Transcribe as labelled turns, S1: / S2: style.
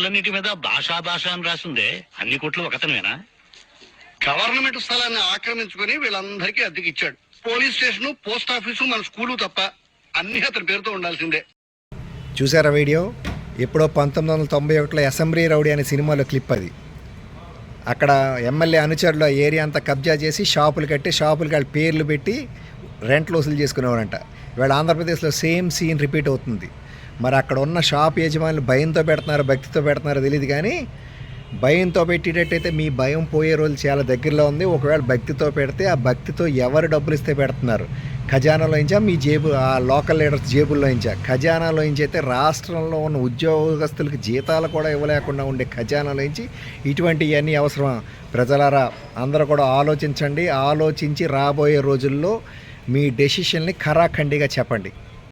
S1: కొట్లన్నిటి మీద భాష అని రాసిందే. అన్ని కొట్లు ఒకతనమేనా?
S2: గవర్నమెంట్ స్థలాన్ని ఆక్రమించుకుని వీళ్ళందరికీ అద్దెకిచ్చాడు. పోలీస్ స్టేషన్, పోస్ట్ ఆఫీసు, మన స్కూలు తప్ప అన్ని అతని పేరుతో ఉండాల్సిందే.
S3: చూసారా వీడియో? ఎప్పుడో 1991లో అసెంబ్లీ రౌడీ అనే సినిమాలో క్లిప్ అది. అక్కడ ఎమ్మెల్యే అనుచరులు ఆ ఏరియా అంతా కబ్జా చేసి షాపులు కట్టి షాపులకి వాళ్ళ పేర్లు పెట్టి రెంట్లు వసూలు చేసుకునేవారంట. ఇవాళ ఆంధ్రప్రదేశ్లో సేమ్ సీన్ రిపీట్ అవుతుంది. మరి అక్కడ ఉన్న షాప్ యజమానులు భయంతో పెడుతున్నారో భక్తితో పెడుతున్నారో తెలియదు, కానీ భయంతో పెట్టేటట్టయితే మీ భయం పోయే రోజు చాలా దగ్గరలో ఉంది. ఒకవేళ భక్తితో పెడితే ఆ భక్తితో ఎవరు డబ్బులు ఇస్తే పెడుతున్నారు? ఖజానాలోంచా, మీ జేబు, ఆ లోకల్ లీడర్స్ జేబుల్లోంచా? ఖజానాలోంచి అయితే రాష్ట్రంలో ఉన్న ఉద్యోగస్తులకు జీతాలు కూడా ఇవ్వలేకుండా ఉండే ఖజానాలోంచి ఇటువంటివన్నీ అవసరం. ప్రజలారా అందరూ కూడా ఆలోచించండి. ఆలోచించి రాబోయే రోజుల్లో మీ డెసిషన్ని ఖరాఖండిగా చెప్పండి.